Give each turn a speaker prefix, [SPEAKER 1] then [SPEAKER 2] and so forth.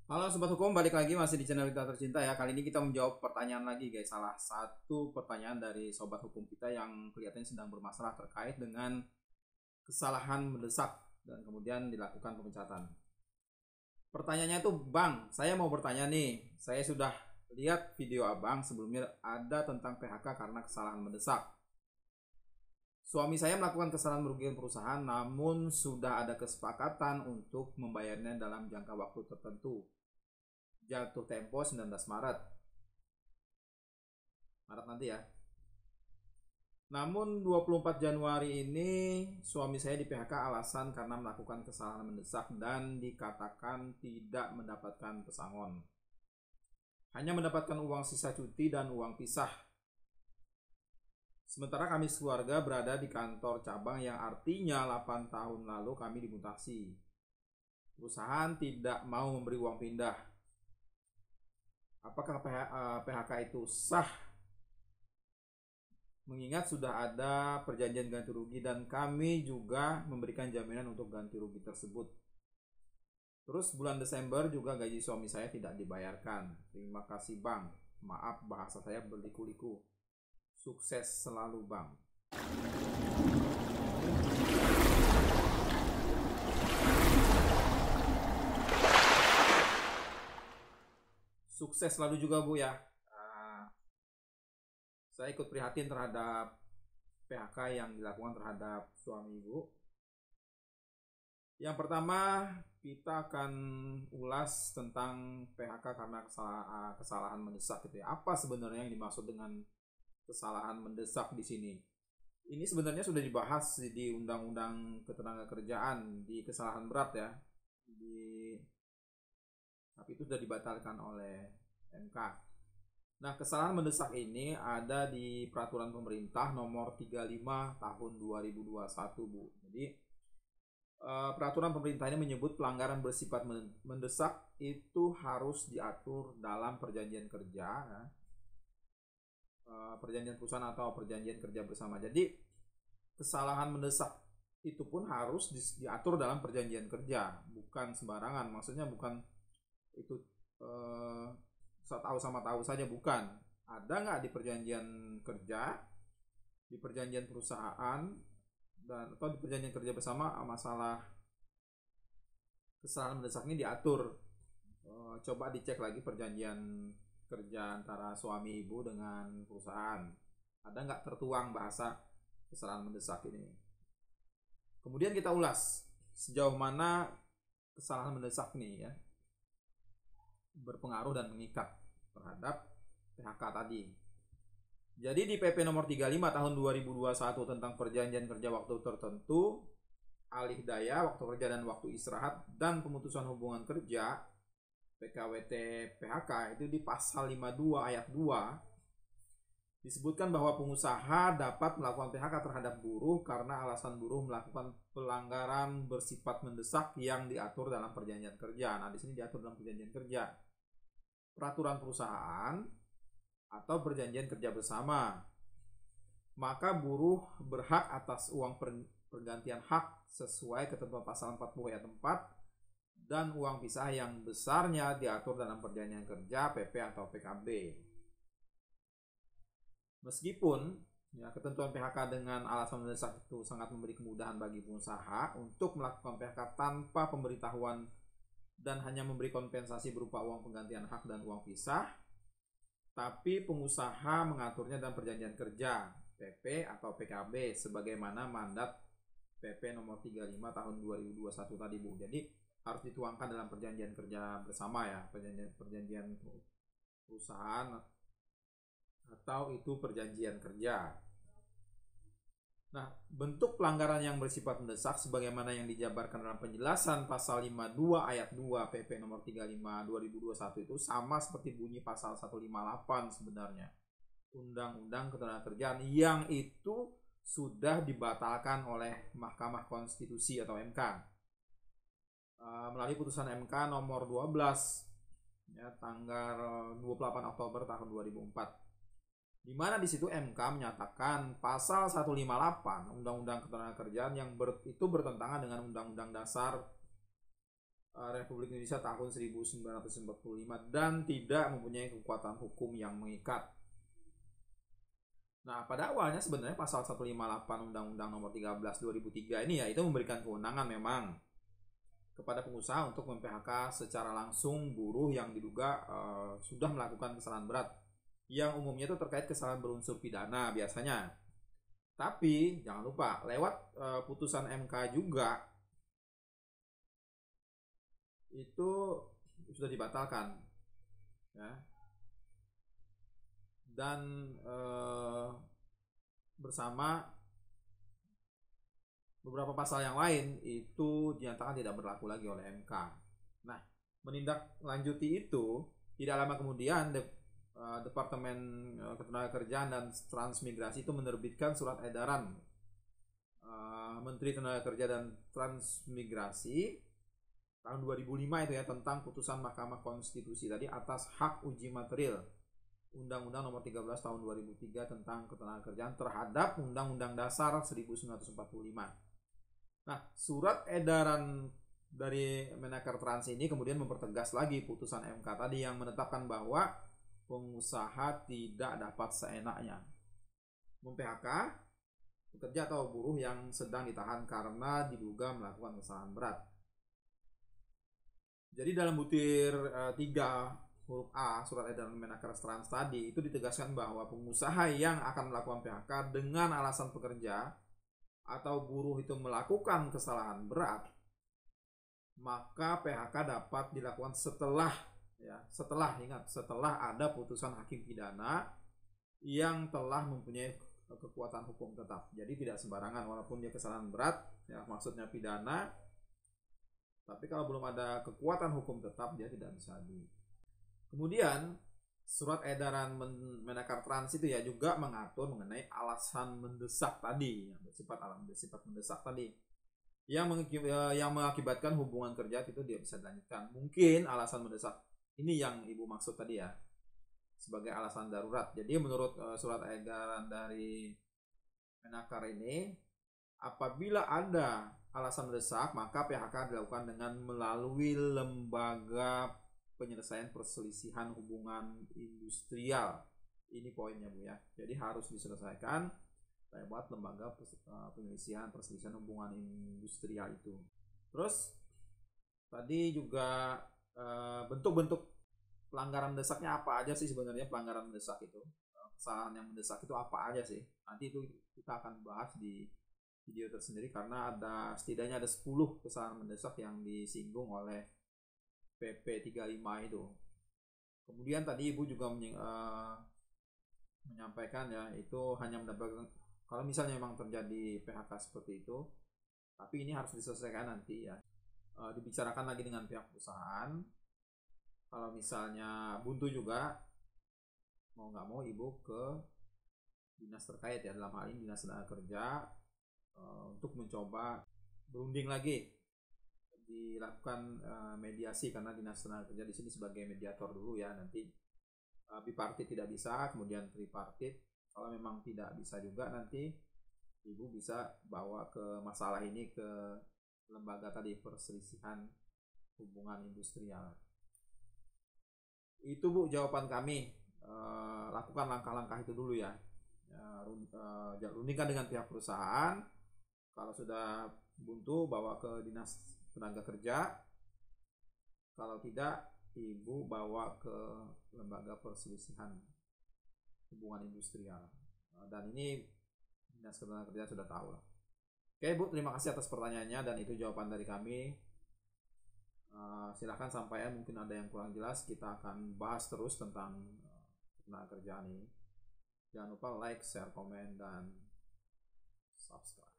[SPEAKER 1] Halo Sobat Hukum, balik lagi masih di channel kita tercinta ya. Kali ini kita menjawab pertanyaan lagi guys. Salah satu pertanyaan dari Sobat Hukum kita yang kelihatannya sedang bermasalah terkait dengan kesalahan mendesak dan kemudian dilakukan pemecatan. Pertanyaannya itu, Bang, saya mau bertanya nih. Saya sudah lihat video Abang sebelumnya ada tentang PHK karena kesalahan mendesak. Suami saya melakukan kesalahan merugikan perusahaan namun sudah ada kesepakatan untuk membayarnya dalam jangka waktu tertentu. Jatuh tempo 19 Maret. Maret nanti ya. Namun 24 Januari ini suami saya di PHK alasan karena melakukan kesalahan mendesak dan dikatakan tidak mendapatkan pesangon. Hanya mendapatkan uang sisa cuti dan uang pisah. Sementara kami sekeluarga berada di kantor cabang yang artinya 8 tahun lalu kami dimutasi. Perusahaan tidak mau memberi uang pindah. Apakah PHK itu sah? Mengingat sudah ada perjanjian ganti rugi dan kami juga memberikan jaminan untuk ganti rugi tersebut. Terus bulan Desember juga gaji suami saya tidak dibayarkan. Terima kasih Bang. Maaf bahasa saya berliku-liku. Sukses selalu Bang. Sukses selalu juga Bu ya. Saya ikut prihatin terhadap PHK yang dilakukan terhadap suami Ibu. Yang pertama, kita akan ulas tentang PHK karena kesalahan mendesak gitu ya. Apa sebenarnya yang dimaksud dengan kesalahan mendesak di sini? Ini sebenarnya sudah dibahas di Undang-Undang Ketenagakerjaan di kesalahan berat ya. Tapi itu sudah dibatalkan oleh MK. Nah, kesalahan mendesak ini ada di Peraturan Pemerintah Nomor 35 Tahun 2021, Bu. Jadi, Peraturan Pemerintah ini menyebut pelanggaran bersifat mendesak itu harus diatur dalam perjanjian kerja, ya. Perjanjian perusahaan atau perjanjian kerja bersama. Jadi, kesalahan mendesak itu pun harus diatur dalam perjanjian kerja, bukan sembarangan. Maksudnya bukan itu tahu sama tahu saja, bukan. Ada nggak di perjanjian kerja, di perjanjian perusahaan, dan atau di perjanjian kerja bersama masalah kesalahan mendesak ini diatur. Coba dicek lagi perjanjian kerja antara suami ibu dengan perusahaan. Ada nggak tertuang bahasa kesalahan mendesak ini? Kemudian kita ulas sejauh mana kesalahan mendesak ini ya berpengaruh dan mengikat terhadap PHK tadi. Jadi di PP nomor 35 tahun 2021 tentang perjanjian kerja waktu tertentu, alih daya, waktu kerja dan waktu istirahat, dan pemutusan hubungan kerja PKWT PHK itu di pasal 52 ayat 2 disebutkan bahwa pengusaha dapat melakukan PHK terhadap buruh karena alasan buruh melakukan pelanggaran bersifat mendesak yang diatur dalam perjanjian kerja. Nah, di sini diatur dalam perjanjian kerja, peraturan perusahaan, atau perjanjian kerja bersama. Maka buruh berhak atas uang pergantian hak sesuai ketentuan pasal 40 ayat 4 dan uang pisah yang besarnya diatur dalam perjanjian kerja PP atau PKB. Meskipun ya, ketentuan PHK dengan alasan mendesak itu sangat memberi kemudahan bagi pengusaha untuk melakukan PHK tanpa pemberitahuan dan hanya memberi kompensasi berupa uang penggantian hak dan uang pisah, tapi pengusaha mengaturnya dalam perjanjian kerja PP atau PKB sebagaimana mandat PP nomor 35 tahun 2021 tadi, Bu. Jadi harus dituangkan dalam perjanjian kerja bersama ya, perjanjian perusahaan atau itu perjanjian kerja. Nah, bentuk pelanggaran yang bersifat mendesak sebagaimana yang dijabarkan dalam penjelasan pasal 52 ayat 2 PP nomor 35 2021 itu sama seperti bunyi pasal 158 sebenarnya. Undang-Undang Ketenagakerjaan yang itu sudah dibatalkan oleh Mahkamah Konstitusi atau MK. Melalui putusan MK nomor 12 ya, tanggal 28 Oktober tahun 2004. Di mana di situ MK menyatakan pasal 158 Undang-Undang Ketenagakerjaan yang itu bertentangan dengan Undang-Undang Dasar Republik Indonesia tahun 1945 dan tidak mempunyai kekuatan hukum yang mengikat. Nah, pada awalnya sebenarnya pasal 158 Undang-Undang Nomor 13 2003 ini ya itu memberikan kewenangan memang kepada pengusaha untuk mem-PHK secara langsung buruh yang diduga sudah melakukan kesalahan berat, yang umumnya itu terkait kesalahan berunsur pidana biasanya. Tapi jangan lupa lewat putusan MK juga itu sudah dibatalkan ya. Dan bersama beberapa pasal yang lain itu dinyatakan tidak berlaku lagi oleh MK. Nah, menindaklanjuti itu tidak lama kemudian Departemen Ketenagakerjaan dan Transmigrasi itu menerbitkan surat edaran Menteri Tenaga Kerja dan Transmigrasi tahun 2005 itu ya, tentang putusan Mahkamah Konstitusi tadi atas hak uji material Undang-Undang Nomor 13 tahun 2003 tentang Ketenagakerjaan terhadap Undang-Undang Dasar 1945. Nah, surat edaran dari Menaker Trans ini kemudian mempertegas lagi putusan MK tadi yang menetapkan bahwa pengusaha tidak dapat seenaknya mem-PHK pekerja atau buruh yang sedang ditahan karena diduga melakukan kesalahan berat. Jadi dalam butir 3 huruf A surat edaran Menaker Trans tadi itu ditegaskan bahwa pengusaha yang akan melakukan PHK dengan alasan pekerja atau buruh itu melakukan kesalahan berat, maka PHK dapat dilakukan setelah ada putusan hakim pidana yang telah mempunyai kekuatan hukum tetap. Jadi tidak sembarangan walaupun dia kesalahan berat ya, maksudnya pidana, tapi kalau belum ada kekuatan hukum tetap dia tidak bisa Kemudian surat edaran Menaker Trans itu ya juga mengatur mengenai alasan mendesak tadi, yang bersifat mendesak tadi, yang mengakibatkan hubungan kerja itu dia bisa dilanjutkan. Mungkin alasan mendesak ini yang Ibu maksud tadi ya, sebagai alasan darurat. Jadi menurut surat edaran dari Menaker ini, apabila ada alasan mendesak, maka PHK dilakukan dengan melalui lembaga penyelesaian perselisihan hubungan industrial. Ini poinnya Bu ya. Jadi harus diselesaikan lewat lembaga penyelesaian perselisihan hubungan industrial itu. Terus tadi juga bentuk-bentuk pelanggaran mendesaknya apa aja sih sebenarnya pelanggaran mendesak itu? Kesalahan yang mendesak itu apa aja sih? Nanti itu kita akan bahas di video tersendiri karena setidaknya ada 10 kesalahan mendesak yang disinggung oleh PP 35 itu. Kemudian tadi Ibu juga menyampaikan ya, itu hanya mendapatkan kalau misalnya memang terjadi PHK seperti itu, tapi ini harus diselesaikan nanti ya. Dibicarakan lagi dengan pihak perusahaan. Kalau misalnya buntu juga, mau nggak mau Ibu ke dinas terkait ya, dalam hal ini Dinas Tenaga Kerja, untuk mencoba berunding lagi, dilakukan mediasi, karena Dinas Tenaga Kerja di sini sebagai mediator dulu ya. Nanti bipartit tidak bisa, kemudian tripartit. Kalau memang tidak bisa juga, nanti Ibu bisa bawa ke masalah ini ke lembaga tadi perselisihan hubungan industrial. Itu Bu jawaban kami. Lakukan langkah-langkah itu dulu ya. Rundingkan dengan pihak perusahaan. Kalau sudah buntu, bawa ke Dinas Tenaga Kerja. Kalau tidak, Ibu bawa ke lembaga perselisihan hubungan industrial. Dan ini Dinas Tenaga Kerja sudah tahu lah. Oke Bu, terima kasih atas pertanyaannya dan itu jawaban dari kami. Silahkan sampaikan, mungkin ada yang kurang jelas. Kita akan bahas terus tentang tenaga kerjaan ini. Jangan lupa like, share, komen, dan subscribe.